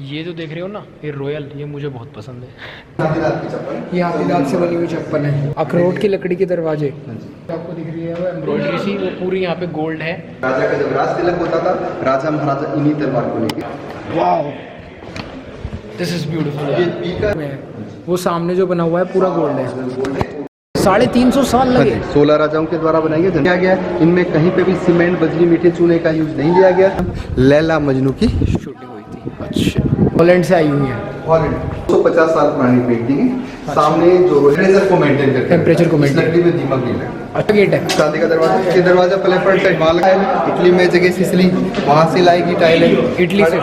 ये जो देख रहे हो ना, ये रॉयल, ये मुझे बहुत पसंद है। हाथीदांत की चप्पल, ये हाथीदांत से बनी हुई चप्पल है। अखरोट की लकड़ी के दरवाजे आपको दिख रही है, वो एम्ब्रॉयडरी सी, वो पूरी यहाँ पे गोल्ड है। राजा का जब राज तिलक होता था, राजा महाराजा इन्हीं तलवार को लेके। Wow, this is beautiful. ये पीका वो सामने जो बना हुआ है पूरा गोल्ड है। 350 साल लगे। 16 राजाओं के द्वारा बनाया गया। इनमें कहीं पे भी सीमेंट, बजरी, मीठे चूने का यूज नहीं लिया गया। लैला मजनू की शूटिंग हुई थी। अच्छा, हॉलैंड से आई हुई है। हॉलैंड 250 साल पुरानी पेंटिंग है। सामने जो टेम्परेचर को मेंटेन करके, टेम्परेचर को मेंटेन, लकड़ी में दीमक नहीं लगा। अच्छा गेट है। शादी का दरवाजा, ये दरवाजा पहले फ्रंट साइड माल है, इटली में जगह सिसली, वहां से लाई की टाइल है, इटली से।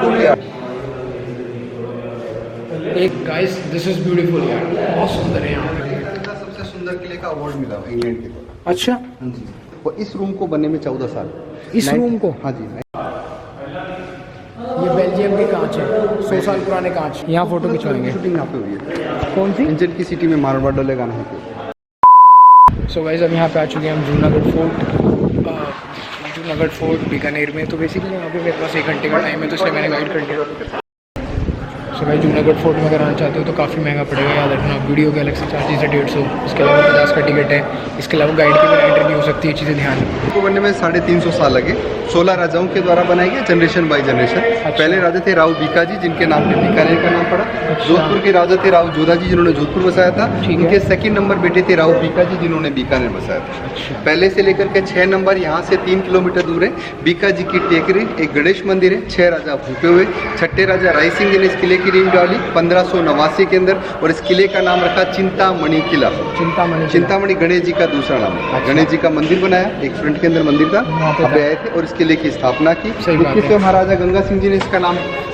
एक गाइस, दिस इज ब्यूटीफुल यार, बहुत सुंदर है यहाँ पे। सबसे सुंदर किले का अवार्ड मिला इंग्लैंड के द्वारा। अच्छा, हाँ जी। और इस रूम को बनने में 14 साल। इस रूम को? हाँ जी। ये बेल्जियम के कांच है, 100 साल पुराने कांच। यहाँ फोटो खिंचवाएंगे। शूटिंग यहाँ पे हुई है। कौन सी? इंजन की सिटी में मारवाड़ डोले गाना है। सो गाइस, अब यहाँ पे आ चुके हैं हम जूनागढ़ फोर्ट। जूनागढ़ फोर्ट बीकानेर में। तो बेसिकली यहाँ पे मेरे पास 1 घंटे का टाइम है, तो इसलिए मैंने गाइड कर दिया। सो भाई, जूनागढ़ फोर्ट में अगर आना चाहते हो तो काफ़ी महंगा पड़ेगा, याद रखना। वीडियो के अलग से चार्जेस है 150, इसके अलावा 50 का टिकट है। इसके अलावा गाइड की भी एंट्री नहीं हो सकती, ये चीज़ें ध्यान रखो। इसको बनने में 350 साल लगे। 16 राजाओं के द्वारा बनाई गई, जनरेशन बाय जनरेशन। पहले राजा थे राव बीकाजी, जिनके नाम पे बीकानेर का नाम पड़ा। जोधपुर के राजा थे राव जोधाजी, जिन्होंने जोधपुर बसाया था। उनके सेकंड नंबर बेटे थे राव बीकाजी, जिन्होंने बीकानेर बसाया था। पहले से लेकर के 6 नंबर यहाँ से 3 किलोमीटर दूर है बीकाजी की टेकरी, एक गणेश मंदिर है। 6 राजा भूपे हुए। छठे राजा राय सिंह जी ने इस किले की नींव डाली 1589 के अंदर, और इस किले का नाम रखा चिंतामणि किला। चिंतामणि गणेश जी का दूसरा नाम है। गणेश जी का मंदिर बनाया, एक फ्रंट के अंदर मंदिर था, वहाँ पे आए थे और इस किले की स्थापना की। 21वें महाराजा गंगा सिंह जी ने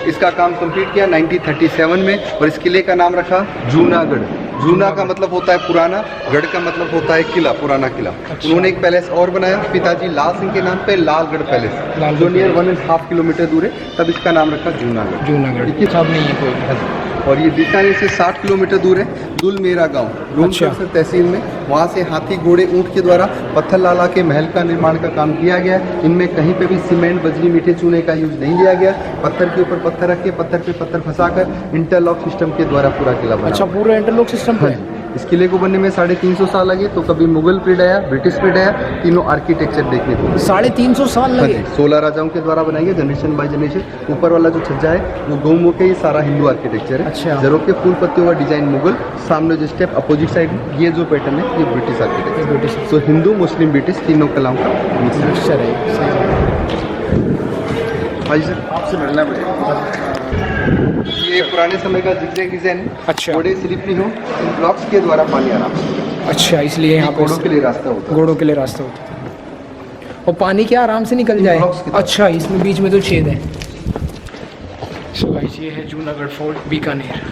इसका काम कंप्लीट किया 1937 में, और इस किले का नाम रखा जूनागढ़। जूना का मतलब होता है पुराना, गढ़ का मतलब होता है किला, पुराना किला। उन्होंने एक पैलेस और बनाया पिताजी लाल सिंह के नाम पे, लालगढ़ पैलेस, जो नियर 1.5 किलोमीटर दूर है, तब इसका नाम रखा जूनागढ़। जूनागढ़ नहीं है कोई। और ये बीकानेर से 60 किलोमीटर दूर है दुलमेरा गांव, रूपसर तहसील में। वहाँ से हाथी, घोड़े, ऊंट के द्वारा पत्थर लाला के महल का निर्माण का काम किया गया। इनमें कहीं पे भी सीमेंट, बजरी, मीठे चूने का यूज नहीं लिया गया। पत्थर के ऊपर पत्थर रख के, पत्थर पे पत्थर फंसाकर इंटरलॉक सिस्टम के द्वारा पूरा किला बना। अच्छा, पूरा इंटरलॉक सिस्टम है। इस किले को बनने में 350 साल लगे। तो कभी मुगल पीरियड आया, ब्रिटिश पीरियड आया, तीनों आर्किटेक्चर देखने को। 350 साल लगे। 16 राजाओं के द्वारा बनाई गई, जनरेशन बाय जनरेशन। ऊपर वाला जो छज्जा है वो गौमुख है, ये सारा हिंदू आर्किटेक्चर है। अच्छा। जरो के फूल पत्तियों का डिजाइन मुगल, सामने जो स्टेप अपोजिट साइड ये जो पैटर्न है ये ब्रिटिश आर्किटेक्चर। तो हिंदू, मुस्लिम, ब्रिटिश तीनों कलाओं का मिक्सचर है। भाई सर, आपसे मिलना पड़ेगा। ये पुराने समय का जिगजैग डिजाइन है। अच्छा। घोड़े स्लिप नहीं हो, इन ब्लॉक्स के द्वारा पानी आराम से। अच्छा, इसलिए यहाँ पे घोड़ों के लिए रास्ता होता है। घोड़ों के लिए रास्ता होता है, और पानी क्या आराम से निकल जाए। अच्छा, इसमें बीच में तो छेद है। सो गाइस, ये है जूनागढ़ फोर्ट बीकानेर।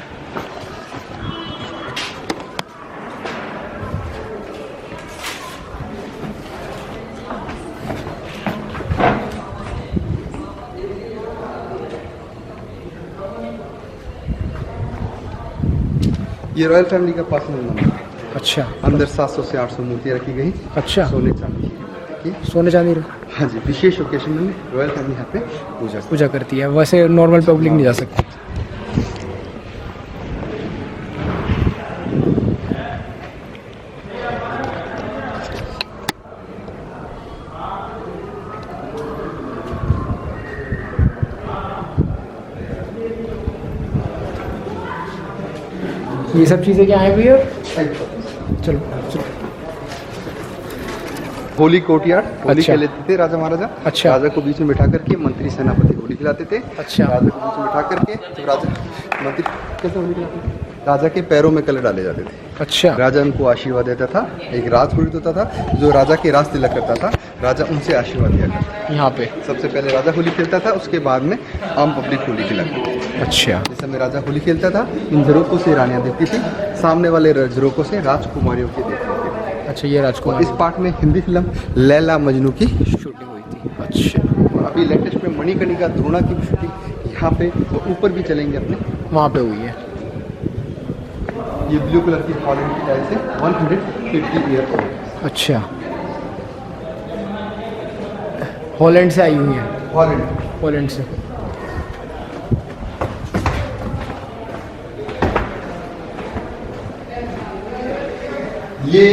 ये रॉयल फैमिली का पर्सनल नंबर है। अच्छा, अंदर 700 से 800 मूर्तियाँ रखी गई। अच्छा, सोने चांदी की। सोने चांदी। हाँ जी, विशेष ओकेशन में रॉयल फैमिली यहाँ पे पूजा करती है, वैसे नॉर्मल पब्लिक नहीं जा सकती। ये सब चीज़ें क्या हैं भैया? चलो चलो। होली कोर्टयार्ड, होली अच्छा। खेलते थे राजा महाराजा। अच्छा। राजा को बीच में बिठा करके मंत्री सेनापति होली खिलाते थे। अच्छा। राजा को बीच में बिठा करके तो राजा मंत्री कैसे होली खिलाते थे? राजा के पैरों में कलर डाले जाते थे। अच्छा। राजा उनको आशीर्वाद देता था। एक राजपुरोहित होता था जो राजा के राज तिलक करता था, राजा उनसे आशीर्वाद दिया करता। यहाँ पे सबसे पहले राजा होली खेलता था, उसके बाद में आम पब्लिक होली खिलाती थी। अच्छा। जिस समय राजा होली खेलता था, इन झरोकों से रानियां देखती थी, सामने वाले झरोकों से राजकुमारियों की देखती थी। अच्छा, ये राजकुमार। इस पार्ट में हिंदी फिल्म लैला मजनू की शूटिंग हुई थी। अच्छा। और अभी लेटेस्ट में मणिकर्णिका द्रोणा की भी शूटिंग यहाँ पे, तो ऊपर भी चलेंगे अपने, वहाँ पे हुई है। ये ब्लू कलर की हॉलैंड की टाइल्स है, 150 ईयर ओल्ड। अच्छा, हॉलैंड से आई हुई है। हॉलैंड हॉलैंड से। ये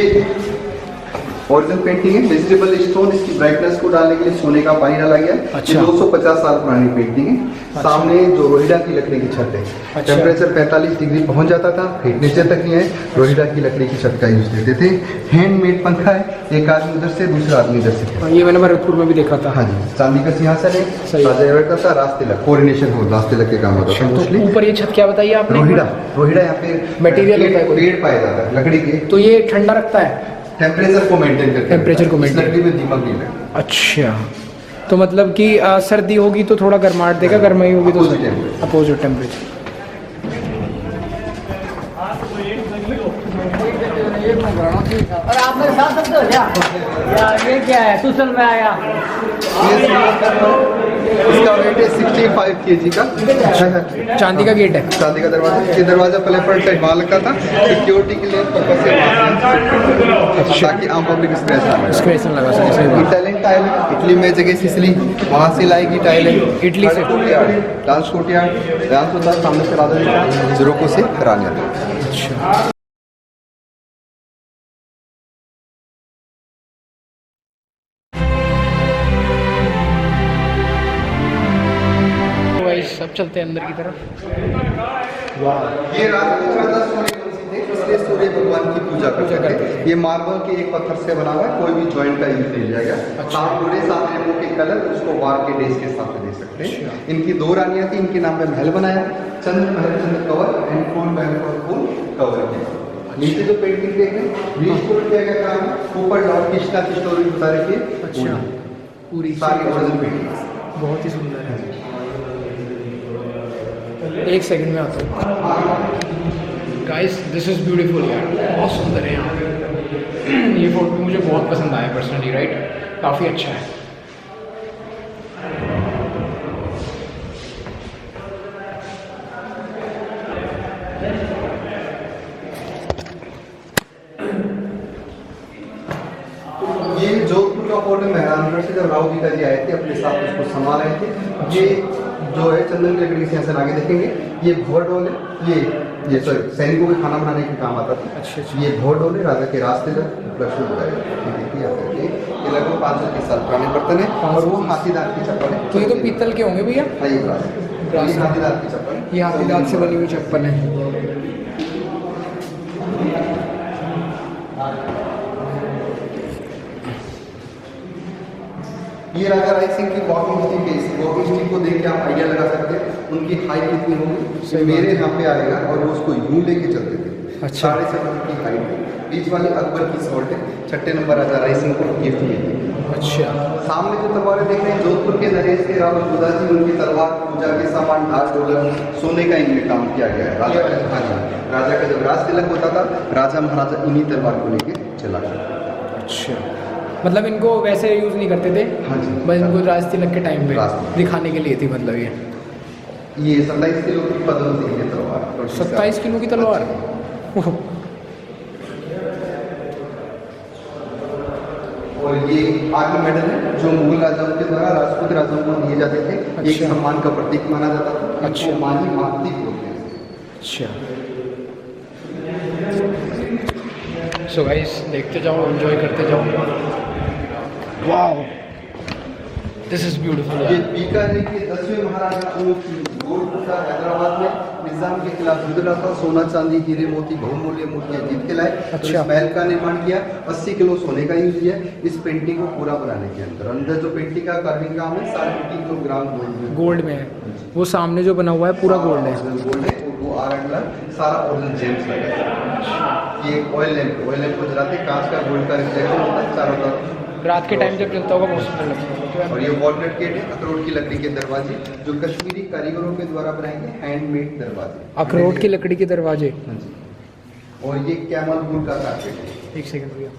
ओरिजिनल पेंटिंग है, वेजिटेबल स्टोन, इसकी ब्राइटनेस को डालने के लिए सोने का पानी डाला गया है। अच्छा। ये 250 साल पुरानी पेंटिंग है। अच्छा। सामने जो रोहिड़ा की लकड़ी की छत है, अच्छा। टेम्परेचर 45 डिग्री पहुंच जाता था, फिर नीचे तक ही है। रोहिड़ा की लकड़ी की छत का यूज देते थे। हैंडमेड पंखा है, एक आदमी उधर से दूसरा आदमी इधर से। हाँ, ये मैंने भरतपुर में भी देखा था। हाँ जी, चांदी का सिंहासन है, सही। राजा बैठता था, राज तिलक कोरिनेशन हो, राज तिलक के काम होता था मोस्टली। तो ऊपर ये छत क्या बताइए आपने? रोहिड़ा यहाँ पे मटेरियल होता है कोई? पेड़ पाया जाता है लकड़ी के, तो ये ठंडा रखता है टेम्परेचर को मेंटेन करके, टेम्परेचर को इस maintain। लकड़ी में दीमक नहीं लगता। अच्छा, तो मतलब कि सर्दी होगी तो थोड़ा गर्माहट देगा, गर्माई होगी तो Opposite temperature। Opposite temperature. और आप मेरे साथ सकते हो क्या? यार ये क्या है, सुसल में आया। इसका वेट है 65 kg का। चांदी का गेट है। चांदी का दरवाजा, ये दरवाजा पहले फ्रंट साइड वहाँ लगता था, सिक्योरिटी के लिए पर्पज से ताकि आम पब्लिक स्क्रैच ना लगे। स्क्रेच ना लगा सके, सही बात। इटालियन टाइल है, इटली में जगह सिसली, वहाँ से लाएगी टाइल है। इटली से। डांस कोर्टयार्ड, डांस होता है सामने से राजा जुरोको से रानी आता है। अच्छा, तो गाइस सब चलते हैं अंदर की तरफ। ये राजा सूर्य वंशी थे, इसलिए सूर्य भगवान की पूजा करते थे। ये मार्बल के एक पत्थर से बना हुआ है, कोई भी जॉइंट का यूज नहीं लिया गया। पूरे सामने मुंह के कलर उसको वार के डेज के साथ दे सकते हैं। इनकी 2 रानियां थी, इनके नाम पे महल बनाया, चंद्र महल, चंद्र कवर एंड फूल महल और फूल कवर किया। नीचे जो पेंटिंग देख रहे हैं, रिस्टोर किया गया काम, ऊपर लॉर्ड कृष्णा की स्टोरी बता रखी है। अच्छा, पूरी सारी ओरिजिनल पेंटिंग। बहुत ही सुंदर है। एक सेकंड में आता हूँ। गाइस दिस इज़ ब्यूटीफुल यार, बहुत सुंदर है यहाँ पे। ये फोटो मुझे बहुत पसंद आया पर्सनली, राइट, काफ़ी अच्छा है। ये जोधपुर का फोर्ट है, मेहरानगढ़ से जब राव बीका जी आए थे अपने साथ उसको संभाल रहे थे। ये जो है चंदन की लकड़ी के सिंहासन आगे देखेंगे, ये भोर डोल है, ये सॉरी सैनिकों के खाना बनाने के काम आता था। अच्छा, अच्छा। ये भोर डोल है, राजा के रास्ते तक लक्ष्मण बताया। ये लगभग 530 साल पुराने बर्तन है, और वो हाथीदार की चप्पल है। तो ये तो पीतल के होंगे भैया? हाँ, ये ब्रास है, ये हाथीदार की चप्पल है। ये हाथीदार से बनी हुई चप्पल है। ये राजा राय सिंह की वॉकिंग स्टिक है। इस वॉकिंग स्टिक को देख के आप आइडिया लगा सकते हैं उनकी हाइट कितनी होगी। मेरे यहाँ पे आएगा और वो उसको यूं लेके चलते थे। अच्छा। 7.5 फुट की हाइट है। बीच वाली अकबर की सॉल्ट है, 6ठे नंबर राजा राय सिंह को गिफ्ट की थी। अच्छा, सामने जो तलवारें देख रहे हैं, जोधपुर के नरेश के राव जोधा जी, उनकी तलवार, पूजा के सामान, ढाल ढोलक, सोने का इनमें काम किया गया है। राजा का, हाँ जी, राजा का जब राज तिलक होता था, राजा महाराजा इन्हीं तलवार को लेके चला गया। अच्छा, मतलब इनको वैसे यूज़ नहीं करते थे? हाँ जी। बस इनको राज तिलक के टाइम पे राज- दिखाने के लिए थी, मतलब ये। ये 27 किलो की पद्म सिंह की तलवार। 27 किलो की तलवार। ओह, और ये आर्मी मेडल है जो मुगल राजाओं के द्वारा राजपूत राजाओं को दिए जाते थे। ये एक अच्छा। सम्मान का प्रतीक माना जाता था। अच्छा। इनको माही मातृक बोलते हैं। अच्छा। सो गाइस देखते जाओ, एंजॉय करते जाओ। वाओ, दिस इज ब्यूटीफुल ये यार। बीकानेर के 10वें महाराजा गोलकुंडा हैदराबाद में निजाम के खिलाफ युद्ध लड़ा था। सोना चांदी हीरे मोती बहुमूल्य मूर्तियां जीत के लाए। तो अच्छा। इस महल का निर्माण किया, 80 किलो सोने का यूज किया इस पेंटिंग को पूरा बनाने के अंदर। अंदर जो पेंटिंग का कार्विंग काम है 3.5 किलोग्राम गोल्ड में। गोल्ड में है वो, सामने जो बना हुआ है पूरा गोल्ड है। गोल्ड है और वो सारा ओरिजिनल जेम्स लगा है। ये ऑयल लैंप को जलाते कांच का गोल्ड का रिफ्लेक्शन होता है चारों तरफ। रात के टाइम जब चलता होगा बहुत सुंदर लगता है। और ये वॉलनट गेट है, अखरोट की लकड़ी के दरवाजे जो कश्मीरी कारीगरों के द्वारा बनाए गए हैंडमेड दरवाजे। अखरोट की लकड़ी के दरवाजे। हाँ जी। और ये कैमल वुड का कारपेट है। एक सेकंड भैया,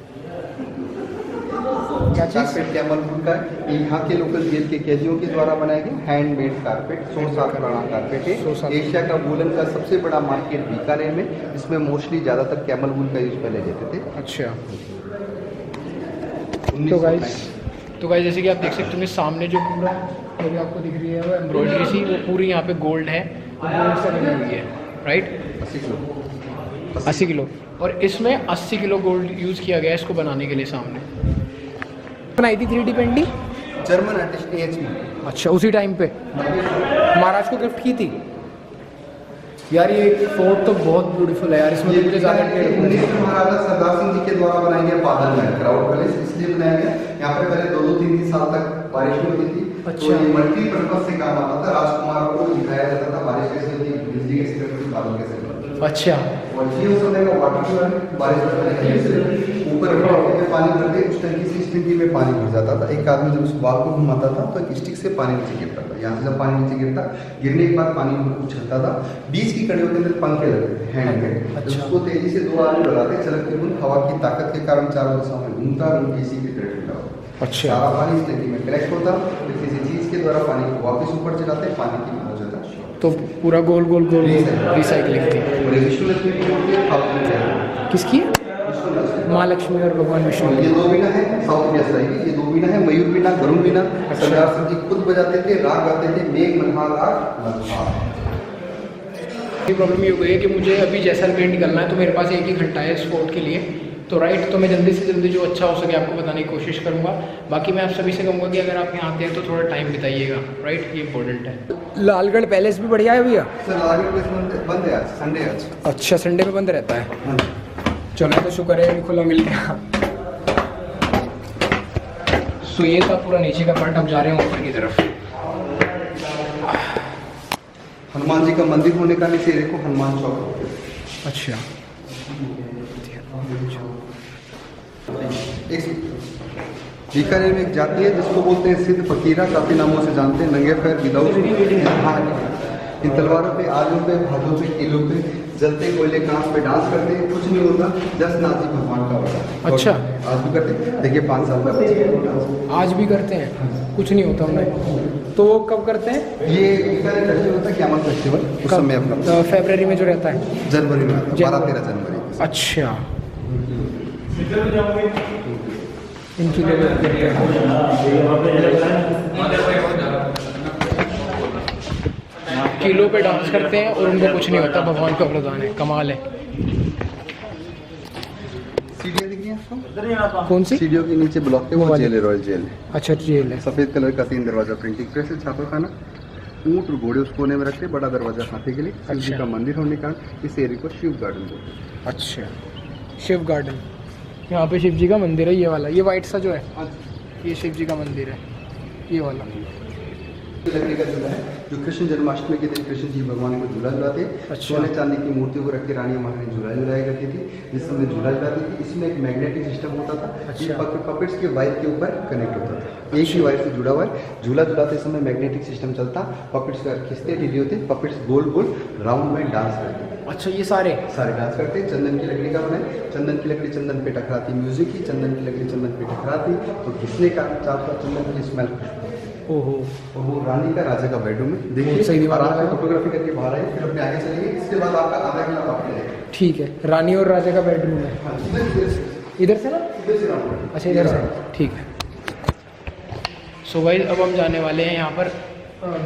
क्या चीज़? कारपेट कैमल वुड का है। ये यहाँ के लोकल जेल के कैदियों के द्वारा बनाए गए हैंडमेड कारपेट। 100 साल पुराना कारपेट 100 साल। है। एशिया का वूलन का सबसे बड़ा मार्केट बीकानेर में। इसमें मोस्टली ज़्यादातर कैमल वुड का यूज पहले लेते थे। अच्छा, 1960 तो गाइस जैसे कि आप देख सकते हो सामने जो पूरा अभी आपको दिख रही है वो एम्ब्रॉयडरी सी, वो पूरी यहाँ पे गोल्ड है, वो गोल्ड से बनी हुई है। राइट? 80 kilo 80 kilo. और इसमें 80 किलो गोल्ड यूज़ किया गया है इसको बनाने के लिए। सामने बनाई थी 3D painting German artist AH में। अच्छा, उसी टाइम पे महाराज को गिफ्ट की थी। यार ये फोर्ट तो बहुत ब्यूटीफुल है यार, इसमें तो मुझे ज़्यादा महाराजा सरदार सिंह जी के द्वारा बनाया गया बादल महल क्राउड पैलेस इसलिए बनाया गया। यहाँ पे पहले 2-3 साल तक बारिश होती थी। अच्छा। तो ये मल्टीपर्पज से काम आता था। राजकुमार को दिखाया जाता था बारिश कैसे होती है, बिजली कैसे करती है, बादल कैसे बनते हैं। अच्छा। और ये उस समय का वाटर कलर बारिश ऊपर में पानी भरते उस टंकी से इस टंकी में पानी भर जाता था। एक आदमी जब उस बाल को घुमाता था तो एक स्टिक से पानी नीचे गिरता था। यहाँ से जब पानी नीचे गिरता, गिरने के बाद पानी ऊपर उछलता था। बीच की कड़ियों के अंदर पंखे लगते थे हैंड में। अच्छा। उसको तेजी से 2 आदमी लगाते, चलक के बुंद हवा की ताकत के कारण चारों दिशाओं में घूमता और उनकी इसी की तरह ठंडा होता। अच्छा। सारा पानी इस टंकी में कलेक्ट होता, फिर किसी चीज़ के द्वारा पानी को वापस ऊपर चलाते, पानी की मौजूदा तो पूरा गोल गोल गोल रिसाइकलिंग थी। और विष्णु लक्ष्मी की मूर्ति है, फालतू है। किसकी? विष्णु लक्ष्मी। माँ लक्ष्मी और भगवान विष्णु। ये 2 वीणा है साउथ इंडिया स्टाइल की। ये 2 वीणा है, मयूर वीणा, गरुड़ वीणा। सरदार सिंह जी खुद बजाते थे, राग गाते थे, मेघ मनहार राग मनहार। ये प्रॉब्लम ये हो गई है कि मुझे अभी जैसलमेर निकलना है, तो मेरे पास 1 ही घंटा है इस फोर्ट के लिए। तो राइट, तो मैं जल्दी से जल्दी जो अच्छा हो सके आपको बताने की कोशिश करूँगा। बाकी मैं आप सभी से कहूँगा कि अगर आप यहाँ आते हैं तो थोड़ा टाइम बिताइएगा, राइट? ये इंपॉर्टेंट है। लालगढ़ पैलेस भी बढ़िया है भैया। सर लालगढ़ पैलेस बंद है आज, संडे आज। अच्छा, संडे में बंद रहता है। चलो तो शुक्र है खुला मिल गया। सो ये था पूरा नीचे का पार्ट। अब जा रहे हैं ऊपर की तरफ। हनुमान जी का मंदिर होने का नीचे देखो हनुमान चौक। अच्छा। बीकानेर में एक जाति है जिसको बोलते हैं सिद्ध फकीरा, काफी नामों से जानते हैं। नंगे पैर विदाउट इन तलवारों पे, आलू पे, भादों पे, किलो पे, जलते कोयले कांच पे डांस करते हैं। कुछ नहीं होता, जस्ट नाजी भगवान का होता। अच्छा। आज भी करते हैं, देखिए 5 साल का बच्चा आज भी करते हैं, कुछ नहीं होता उन्हें। तो वो कब करते हैं? ये बीकानेर फेस्टिवल होता है, क्यामत फेस्टिवल। उस समय अपना फरवरी में जो रहता है, जनवरी में 12-13 जनवरी। अच्छा। इनकी करते हैं। किलो पे डांस करते हैं और उनको कुछ नहीं होता, भगवान का वरदान है। कमाल है। सीढ़ियाँ दिख रही हैं आपको? कौन सी? सीढ़ियों के नीचे ब्लॉक है, वो जेल है, रॉयल जेल है। अच्छा, जेल है। सफेद कलर का 3 दरवाजा प्रिंटिंग प्रेस है, छापा खाना, ऊँट और घोड़े उस कोने में रखते, बड़ा दरवाजा हाथी के लिए। शिव जी का मंदिर होने के कारण इस एरिया को शिव गार्डन बोलते हैं। अच्छा, शिव गार्डन। यहाँ पे शिव जी का मंदिर है, ये वाला, ये वाइट सा जो है, ये शिव जी का मंदिर है, ये वाला। लकड़ी का झूला है जो कृष्ण जन्माष्टमी के दिन कृष्ण जी भगवान को झूला झुलाते। अच्छा। सोने चांदी की मूर्ति को रख के रानी महारानी झूला झुलाया करती थी। जिस समय झूला झुलाती थी, इसमें एक मैग्नेटिक सिस्टम होता था। अच्छा। पपेट्स के वायर के ऊपर कनेक्ट होता था, एक ही वायर से जुड़ा हुआ है। झूला झुलाते समय मैग्नेटिक सिस्टम चलता, पपेट्स खिंचते ढीले होते, पपेट्स गोल गोल राउंड में डांस करते। अच्छा, ये सारे डांस करते। चंदन की लकड़ी का बनाए, चंदन की लकड़ी चंदन पे टकराती, म्यूजिक की चंदन की लकड़ी चंदन पे टकराती तो घिसने का चाहता चंदन की स्मेल। ओहो। और वो रानी का राजा का बेडरूम है, देखिए। बहुत सही दीवार आराम से फोटोग्राफी करके बाहर आए, फिर अपने आगे चलेंगे। इसके बाद आपका आधा किला बाकी है। ठीक है, रानी और राजा का बेडरूम है। हाँ, इधर से इधर से ना? राउंड। अच्छा, इधर से, ठीक है। सो गाइस, अब हम जाने वाले हैं यहाँ पर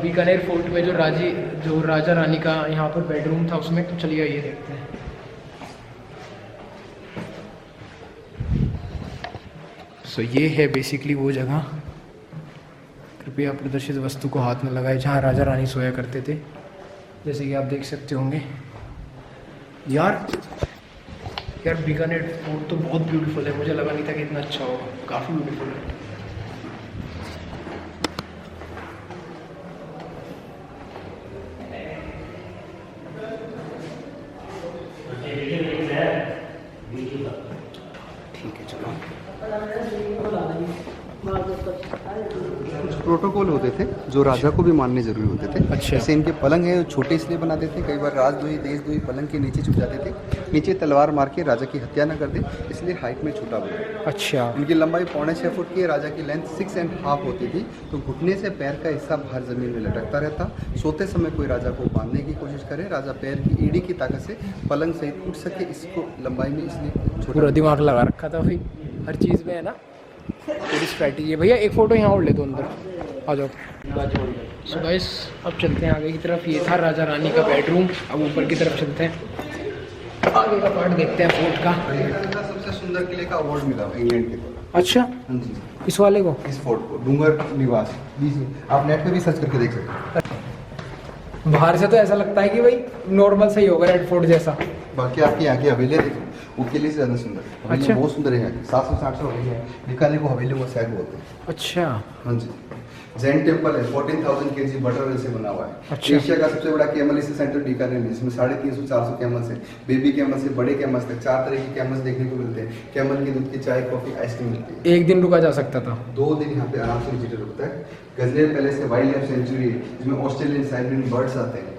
बीकानेर फोर्ट में जो राजा रानी का यहाँ पर बेडरूम था उसमें। तो चलिए ये देखते हैं। सो ये है बेसिकली वो जगह। कृपया प्रदर्शित वस्तु को हाथ में लगाए जहाँ राजा रानी सोया करते थे, जैसे कि आप देख सकते होंगे। यार बीकानेर फोर्ट तो बहुत ब्यूटीफुल है, मुझे लगा नहीं था कि इतना अच्छा होगा। काफ़ी ब्यूटीफुल है। ठीक है, चलो। कुछ प्रोटोकॉल होते थे जो राजा को भी मानने जरूरी होते थे। अच्छा। जैसे इनके पलंग है, छोटे इसलिए बनाते थे, कई बार राजद्रोही देशद्रोही पलंग के नीचे छुप जाते थे। नीचे तलवार मार के राजा की हत्या न कर दे, इसलिए हाइट में छोटा बना। अच्छा। इनकी लंबाई 6.25 फुट की है, राजा की लेंथ 6.5 होती थी। तो घुटने से पैर का हिस्सा बाहर जमीन में लटकता रहता। सोते समय कोई राजा को बांधने की कोशिश करे, राजा पैर की एड़ी की ताकत से पलंग सहित उठ सके। इसको लंबाई में इसलिए पूरा दिमाग लगा रखा था भाई, हर चीज़ में है ना, पूरी स्ट्रैटेजी है। भैया एक फ़ोटो यहाँ और ले दो, अंदर आ जाओ। सो गाइस अब चलते हैं आगे की तरफ। ये था राजा रानी का बेडरूम। अब ऊपर की तरफ चलते हैं, आगे का पार्ट देखते हैं फोर्ट का। सबसे सुंदर किले का अवार्ड मिला इंग्लैंड के द्वारा। अच्छा, हाँ जी, इस वाले को? इस फोर्ट को डूंगर निवास बीच में, आप नेट पे भी सर्च करके देख सकते हैं। बाहर से तो ऐसा लगता है कि भाई नॉर्मल सही होगा, रेड फोर्ट जैसा। बाकी आपकी यहाँ की हवेली देखो, वो किले से ज़्यादा सुंदर है। हवेली अच्छा। बहुत सुंदर है यहाँ की, 700-800 हवेली है। बीकानेर को हवेली का शहर बोलते हैं। अच्छा, हाँ जी, जैन टेम्पल है, 14,000 kg बटर ऑयल से बना हुआ है। अच्छा। एशिया का सबसे बड़ा कैमल सेंटर बीकानेर में, जिसमें 350-400 कैमल्स है। बेबी कैमल से बड़े कैमल्स तक 4 तरह के कैमल्स देखने को मिलते हैं। कैमल के दूध की चाय, कॉफी, आइसक्रीम मिलती है। एक दिन रुका जा सकता था। 2 दिन यहाँ पे आराम से विजिटर रुकता है। गजनेर पैलेस है, वाइल्ड लाइफ सेंचुरी है, जिसमें ऑस्ट्रेलियन साइबेरियन बर्ड्स आते हैं।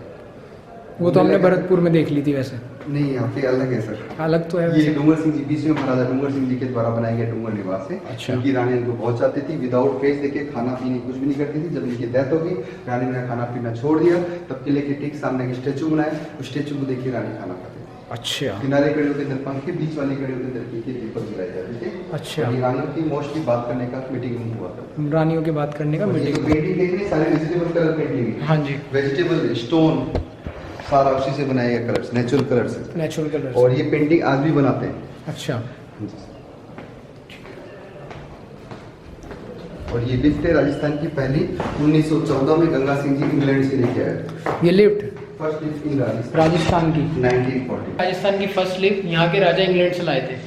वो तो हमने भरतपुर में देख ली थी वैसे। नहीं, यहाँ पे अलग है सर। अलग तो है ये वैसे। डूंगर सिंह जी, बीच में महाराजा डूंगर सिंह जी के द्वारा बनाया गया डूंगर निवास है। अच्छा। इनकी रानी इनको बहुत चाहती थी, विदाउट फेस देखे खाना पीने कुछ भी नहीं करती थी। जब इनकी डेथ हो गई, रानी ने खाना पीना छोड़ दिया, तब किले के ठीक सामने एक स्टेचू बनाया, उस स्टेचू को देखिए रानी खाना खाती थी। अच्छा किनारे कड़ियों के अंदर पंखे, बीच वाली कड़ियों के अंदर पीके दीपक जलाए जाते थे। अच्छा। और रानियों की मोस्टली बात करने का मीटिंग रूम हुआ था। रानियों की बात करने का मीटिंग। पेंटिंग देख रहे, सारे वेजिटेबल कलर पेंटिंग है। हाँ जी, वेजिटेबल स्टोन सारा उसी से बनाया गया, कलर्स नेचुरल कलर्स है। Natural colour. और ये पेंटिंग आज भी बनाते हैं। अच्छा, और ये लिफ्ट है राजस्थान की पहली, 1914 में गंगा सिंह जी इंग्लैंड से लेके आए। ये lift first lift in Rajasthan की, 1940 राजस्थान की फर्स्ट लिफ्ट यहाँ के राजा इंग्लैंड से लाए थे।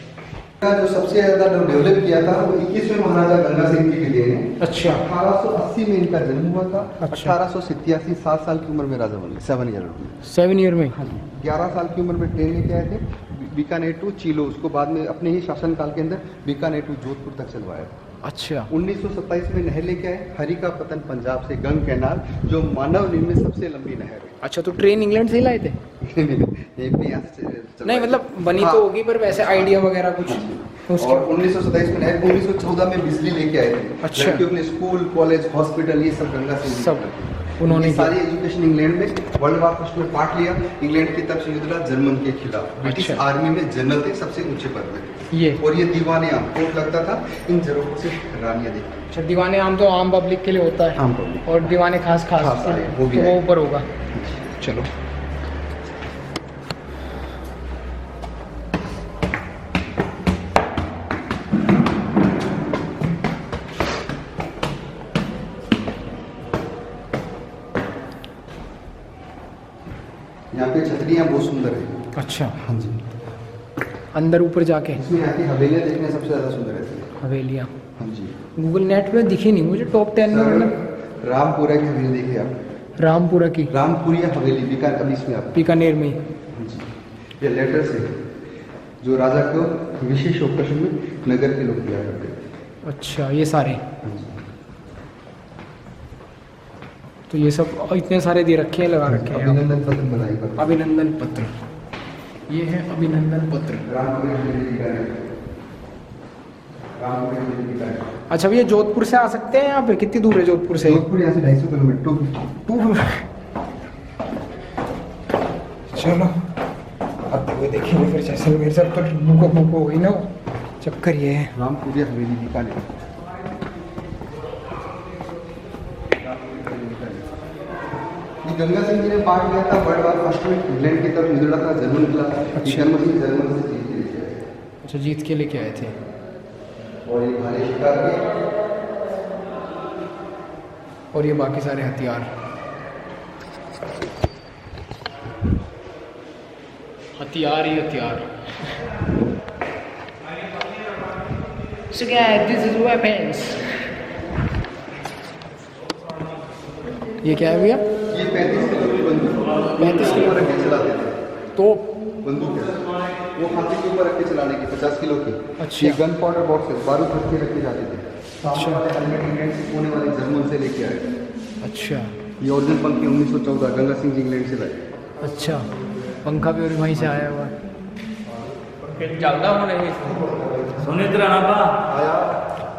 का जो सबसे ज्यादा डेवलप किया था वो 21वें महाराजा गंगा सिंह जी के लिए ने। अच्छा। 1880 में इनका जन्म हुआ था। अच्छा। 1887 7 साल की उम्र में राजा बन गए, 7 ईयर में। 7 ईयर में? 11 साल की उम्र में ट्रेन लेके आए थे बीकानेर टू चीलो, उसको बाद में अपने ही शासनकाल के अंदर बीकानेर टू जोधपुर तक चलवाया। अच्छा। 1927 में नहर लेके आए, हरी का पतन पंजाब से, गंग कैनाल, जो मानव निर्मित सबसे लंबी नहर है। अच्छा, तो ट्रेन इंग्लैंड से ही लाए थे? ये भी यहाँ से चलवाया। नहीं मतलब बनी हाँ। तो होगी, पर वैसे आइडिया वगैरह कुछ उसके। और 1927 में नहर, 1914 में बिजली लेके आए थे। अच्छा। लड़कियों के लिए स्कूल, कॉलेज, हॉस्पिटल, ये सब गंगा सिंह जी सब ने किया। उन्होंने ये किया। सारी एजुकेशन इंग्लैंड में। वर्ल्ड वार फर्स्ट में पार्ट लिया, इंग्लैंड की तरफ से युद्ध लड़ा जर्मन के खिलाफ। ब्रिटिश अच्छा। आर्मी में जनरल थे, सबसे ऊंचे पद में। ये और ये दीवाने आम कोर्ट लगता था, इन जगहों से रानियां देखती। अच्छा, दीवाने आम तो आम पब्लिक के लिए होता है, आम पब्लिक। और दीवाने खास खास खास आए, वो भी तो वो आए। ऊपर होगा। चलो, यहाँ पे छतरियाँ बहुत सुंदर है। अच्छा, हाँ जी, अंदर ऊपर जाके इसमें यहाँ की हवेलियाँ देखने सबसे ज़्यादा सुंदर रहती है। हवेलियाँ हाँ जी, गूगल नेट पे दिखी नहीं मुझे टॉप 10 में। मतलब सर, रामपुरा की हवेली देखिए आप, रामपुरा की, रामपुरिया हवेली बीकानेर, अभी इसमें आप। बीकानेर में। हाँ जी, ये लेटर्स है जो राजा को विशेष ऑपरेशन में नगर के लोग दिया करते थे। अच्छा, ये सारे, हाँ जी, तो ये सब इतने सारे दे रखे हैं, लगा रखे हैं। अभिनंदन पत्र बधाई पत्र। अभिनंदन पत्र, ये है अभिनंदन पत्र। रामपुरिया हवेली बीकानेर, रामपुरिया हवेली बीकानेर। अच्छा, भैया जोधपुर से आ सकते हैं यहाँ पे? कितनी दूर है जोधपुर से? जोधपुर यहाँ से 250 किलोमीटर। चलो, अब वो देखेंगे फिर जैसलमेर से। अब तो बुको बुको हुई ना चक्कर ये है। रामपुरिया हवेली बीकानेर। ये गंगा सिंह जी ने पार्ट लिया था वर्ल्ड वार फर्स्ट में, इंग्लैंड की तरफ युद्ध लड़ा था, जर्मन के खिलाफ। अच्छा। जर्मन से जीत के लेके आए। अच्छा, जीत के लेके आए थे। और ये भाले शिकार के, और ये बाकी सारे हथियार, हथियार ही हथियार। So guys, this is weapons. ये क्या है भैया? ये 35 किलो की बंदूक 35 किलो रख के चलाते थे। तो बंदूक है वो हाथी के ऊपर रख के चलाने की, 50 किलो की। अच्छा। ये गन पाउडर बॉक्स है, बारूद रख के रखे जाते थे। अच्छा। हेलमेट इंग्लैंड से होने वाले जर्मन से लेके आए। अच्छा, ये ओरिजिनल पंखे 1914 गंगा सिंह जी इंग्लैंड से लाए। अच्छा, पंखा भी और वहीं से आया हुआ है।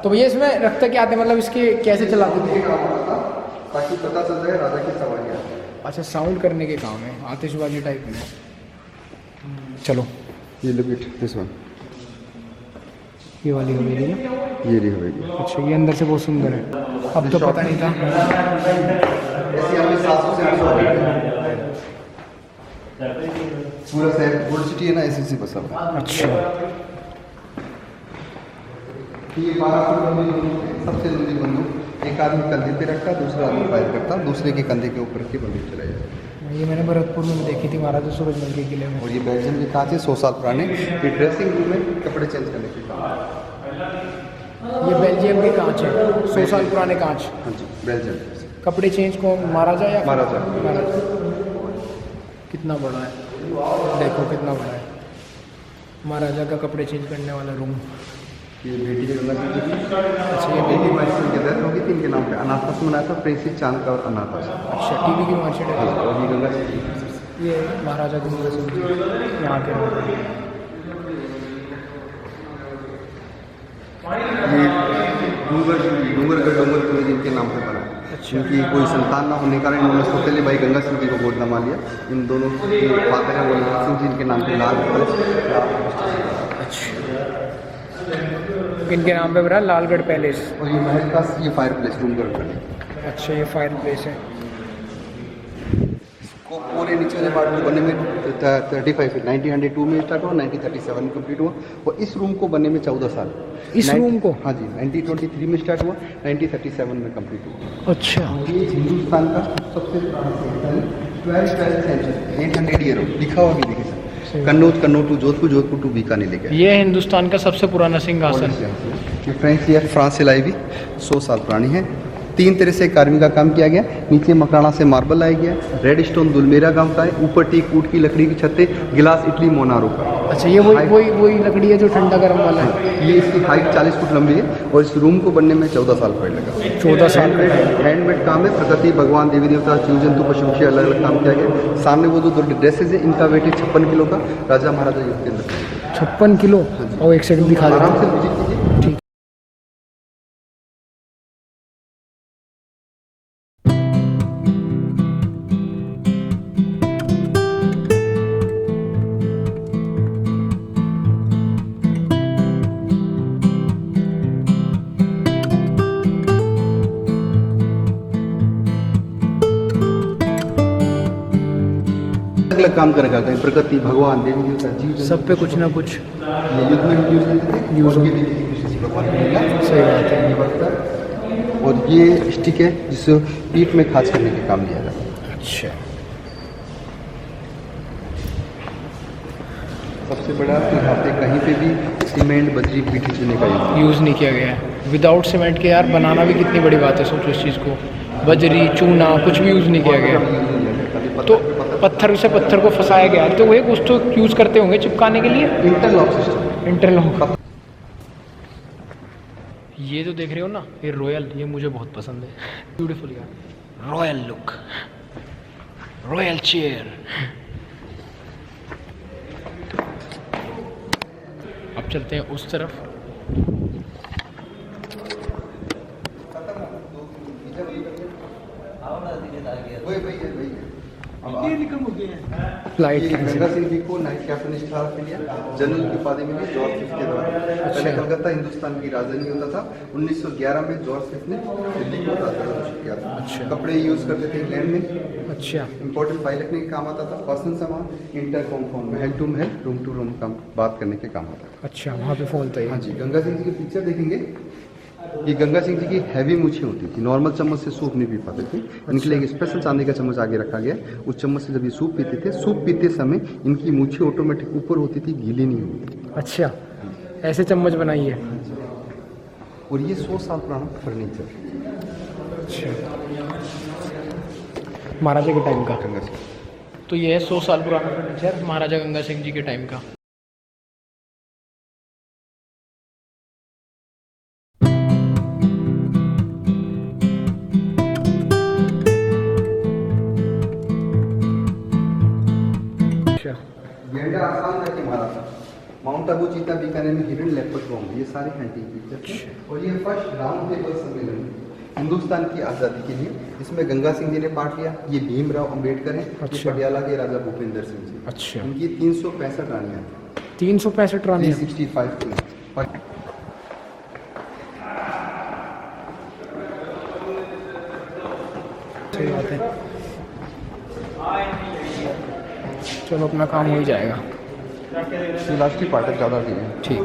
तो भैया इसमें रखते क्या आते, मतलब इसके कैसे चलाते थे? ताकि पता चल जाए राजा की सवारियाँ। अच्छा, साउंड करने के काम है, आतिशबाजी टाइप में। चलो, ये लुक इट दिस वन। ये वाली हवेली है। ये रही हवेली। अच्छा, ये अंदर से बहुत सुंदर है, अब तो पता नहीं था। ऐसी हमें 700 से 800 पूरा शहर गोल्ड सिटी है ना, ऐसे से बसा हुआ है। अच्छा, ये 12 फुट लंबी बंदूक है, सबसे लंबी बंदूक। एक आदमी कंधे पे रखता, दूसरा आदमी फायर करता, दूसरे के कंधे के ऊपर के बंदूक चलाया जाता। ये मैंने भरतपुर में देखी थी, महाराजा सूरजमल के किले में। और ये बेल्जियम के कांच है, 100 साल पुराने। ये ड्रेसिंग रूम में कपड़े चेंज करने के काम। ये बेल्जियम के कांच है, 100 साल पुराने कांच। हाँ जी, बेल्जियम। कपड़े चेंज कौन, महाराजा या महाराजा। कितना बड़ा है, देखो कितना बड़ा है महाराजा का कपड़े चेंज करने वाला रूम। ये बेटी है गंगा सिंह जी की। अच्छा, ये बेटी मार्शल की डेथ होगी थी, इनके नाम पे अनाथ आश्रम बनाया था, प्रिंसेस चांद का और अनाथ आश्रम। अच्छा, टीवी की मार्केट है। और ये गंगा सिंह जी। ये महाराजा गंगा सिंह जी यहाँ के लोग। ये डूंगरगढ़ डोंगरपुर जिनके नाम पे बना है। क्योंकि कोई संतान ना होने के कारण इन्होंने सौतेले भाई गंगा सिंह जी को गोदनमा लिया। इन दोनों के फादर हैं वो नाथ सिंह जी, इनके नाम पे लाल अच्छा, इनके नाम पे बना लालगढ़ पैलेस। और ये महल का ये फायर प्लेस डूंगरगढ़। अच्छा, ये फायर प्लेस है। इसको पूरे नीचे वाले पार्ट को बनने में 35 फीट 1902 में स्टार्ट हुआ, 1937 में कंप्लीट हुआ। और इस रूम को बनने में 14 साल। इस रूम को? हाँ जी, 1923 में स्टार्ट हुआ, 1937 में कंप्लीट हुआ। अच्छा, ये हिंदुस्तान का सबसे पुराना सेंचुरी, 12th सेंचुरी, 800 ईयर लिखा हुआ भी देखे sir. Kannauj to Jodhpur, Jodhpur to Bikaner लेके। ये हिंदुस्तान का सबसे पुराना सिंहासन। ये फ्रेंच ईयर फ्रांस से लाई हुई 100 साल पुरानी है। 3 तरह से कार्विंग का काम किया गया। नीचे मकराना से मार्बल लाया गया, रेड स्टोन दुलमेरा काम का है, ऊपर टीक ऊट की लकड़ी की छतें, गिलास इटली मोनारो का। अच्छा, ये वही लकड़ी है जो ठंडा गर्म वाला है। ये इसकी हाइट 40 फुट लंबी है और इस रूम को बनने में 14 साल पड़ लगा। 14 साल हैंडमेड काम है। प्रकृति, भगवान, देवी देवता, जीव जंतु, पशु पक्षी अलग अलग काम किया गया। सामने वो जो ड्रेसेज है, इनका वेट है 56 किलो का। राजा महाराजा युद्ध के अंदर 56 किलो। और एक सेकंड दिखा देना। आराम से विजिट कीजिए। ठीक। अलग काम करेगा, कहीं प्रकृति, भगवान, देवी देवता, जीव जंतु, सब पे कुछ ना कुछ। ये युद्ध में यूज करते थे, यूज के भी किसी भगवान को मिला। सही बात है। ये बर्तन और ये स्टिक है जिसे पीठ में खास करने के काम लिया जाता है। अच्छा, सबसे बड़ा तो यहाँ पे कहीं पे भी सीमेंट, बजरी, पीठी चुने का यूज़ नहीं किया गया है। विदाउट सीमेंट के यार बनाना भी कितनी बड़ी बात है, सोचो इस चीज़ को। बजरी, चूना कुछ भी यूज़ नहीं किया गया। तो पत्थर से पत्थर को फंसाया गया है, तो वही कुछ तो यूज़ करते होंगे चिपकाने के लिए। Interlock system. इंटरलॉक। ये जो देख रहे हो ना, ये रॉयल, ये मुझे बहुत पसंद है। ब्यूटीफुल यार, रॉयल लुक, रॉयल चेयर। अब चलते हैं उस तरफ। फ्लाइट गंगा सिंह जी को night captain star of India general की उपाधि मिली जॉर्ज फिफ्थ के द्वारा। पहले कलकत्ता हिंदुस्तान की राजधानी होता था। 1911 में जॉर्ज फिफ्थ ने दिल्ली को आज़ाद किया था। अच्छा। कपड़े यूज करते थे इंग्लैंड में। अच्छा, इंपॉर्टेंट फाइल रखने के काम आता था। पर्सनल सामान, intercom phone, Mahal to Mahal, room to room का बात करने के काम आता था। अच्छा, वहाँ पे फोन था। हाँ जी, गंगा सिंह जी की पिक्चर देखेंगे। ये गंगा सिंह जी की हैवी मूछें होती थी, नॉर्मल चम्मच से सूप नहीं पी पाते थे। इनके लिए एक स्पेशल चांदी का चम्मच आगे रखा गया। उस चम्मच से जब ये सूप पीते थे, सूप पीते समय इनकी मूछें ऑटोमेटिक ऊपर होती थी, गीली नहीं होती। अच्छा, ऐसे चम्मच बनाई है। और ये 100 साल पुराना फर्नीचर। अच्छा, महाराजा के टाइम का। गंगा सिंह तो ये है 100 साल पुराना फर्नीचर महाराजा गंगा सिंह जी के टाइम का। गेंडा आसाम का महाराजा, माउंट आबू चीता बीकानेर में हिरन लेपर्ड बॉम्ब, ये सारे हैंडी पिक्चर। और ये फर्स्ट राउंड टेबल सम्मेलन हिंदुस्तान की आज़ादी के लिए, इसमें गंगा सिंह जी ने पार्ट लिया। ये भीमराव अंबेडकर हैं। अच्छा। ये पटियाला के राजा भूपेंद्र सिंह जी। अच्छा, इनकी 365 रानियाँ, 365 रानियाँ। 365 सही बात है। चलो अपना काम हो ही जाएगा। ये लास्ट की पार्ट है, ज़्यादा नहीं है। ठीक,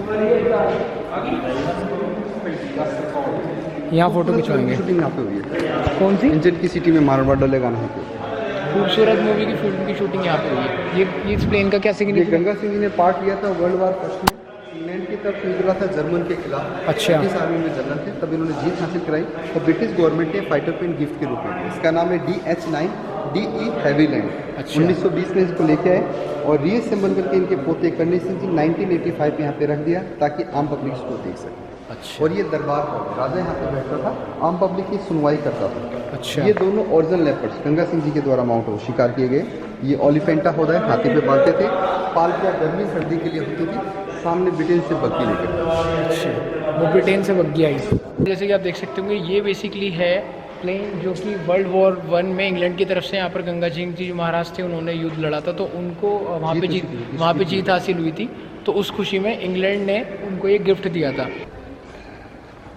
यहाँ फ़ोटो खिंचवाएंगे। शूटिंग यहाँ पे हुई है, कौन सी? इंजन की सिटी में मारवाड़ डोले गाना है। खूबसूरत मूवी की फिल्म की शूटिंग यहाँ पे हुई है। ये एक्सप्लेन का क्या ये सिग्निफिकेंस? गंगा सिंह जी ने पार्ट लिया था वर्ल्ड वार फर्स्ट में, इंग्लैंड की तरफ निकला था जर्मन के खिलाफ। अच्छा। ब्रिटिश आर्मी में जनरल थे, तब इन्होंने जीत हासिल कराई और ब्रिटिश गवर्नमेंट ने फाइटर प्लेन गिफ्ट के रूप में दिया। इसका नाम है DH-9 DE हैवीलैंड। अच्छा। 1920 में इसको लेके आए और रीअसेंबल करके इनके पोते करनी सिंह जी 1985 में यहाँ पे रख दिया ताकि आम पब्लिक इसको देख सके। अच्छा और ये दरबार हॉल, राजा यहाँ पे बैठता था, आम पब्लिक की सुनवाई करता था। अच्छा। ये दोनों ओरिजिनल लेपर्ड्स गंगा सिंह जी के द्वारा माउंट हो शिकार किए गए। ये ओलिफेंटा होता है, हाथी पे बांधते थे। पालकियाँ गर्मी सर्दी के लिए होती थी। सामने ब्रिटेन से बग्गी लेकर। अच्छा, वो ब्रिटेन से बग्गी आई। जैसे कि आप देख सकते होंगे ये बेसिकली है प्लेन जो कि वर्ल्ड वॉर 1 में इंग्लैंड की तरफ से यहाँ पर गंगा सिंह जी जो महाराज थे उन्होंने युद्ध लड़ा था, तो उनको वहाँ पे जीत हासिल हुई थी। तो उस खुशी में इंग्लैंड ने उनको ये गिफ्ट दिया था।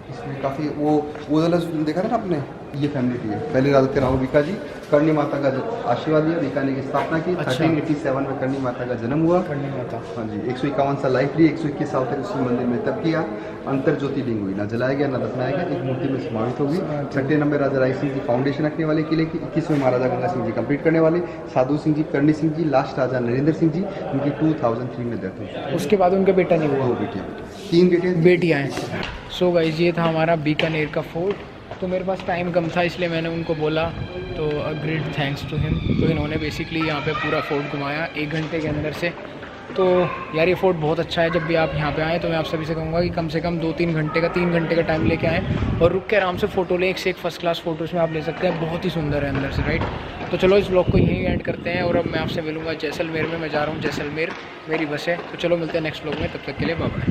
इसमें काफ़ी वो वाला देखा था ना आपने, ये फैमिली थी। पहले राजा थे राहु बीका जी, करणी माता का आशीर्वाद लिया, बीकानेर की स्थापना की। अच्छा। 1387 में करणी माता का जन्म हुआ। करनी माता। हाँ जी, 151 साल लाइफ ली, 121 साल तक उसी मंदिर में तब किया। अंतर ज्योतिर्लिंग हुई, ना जलाया गया ना दफनाया गया, एक मूर्ति में समाहित होगी। 6 नंबर राजा राय सिंह जी फाउंडेशन रखने वाले किले की, 21वें महाराजा गंगा सिंह जी कंप्लीट करने वाले, साधु सिंह जी, करणी सिंह जी, लास्ट राजा नरेंद्र सिंह जी, उनकी 2003 में डेथ हुई। उसके बाद उनका बेटा नहीं हुआ, 2 बेटियाँ, 3 बेटियाँ। बेटियाँ हैं। सो गाइस ये था हमारा बीकानेर का फोर्ट। तो मेरे पास टाइम कम था इसलिए मैंने उनको बोला, तो ग्रेट थैंक्स टू हिम। तो इन्होंने बेसिकली यहाँ पे पूरा फोर्ट घुमाया 1 घंटे के अंदर से। तो यार ये फोर्ट बहुत अच्छा है। जब भी आप यहाँ पे आएँ तो मैं आप सभी से कहूँगा कि कम से कम 2-3 घंटे का 3 घंटे का टाइम लेके आएँ और रुक के आराम से फ़ोटो लें। एक से एक फर्स्ट क्लास फोटो इसमें आप ले सकते हैं, बहुत ही सुंदर है अंदर से, राइट। तो चलो इस ब्लॉग को यहीं एंड करते हैं और अब मैं आपसे मिलूँगा जैसलमेर में। मैं जा रहा हूँ जैसलमेर, मेरी बस है। तो चलो मिलते हैं नेक्स्ट ब्लॉग में, तब तक के लिए बाय बाय।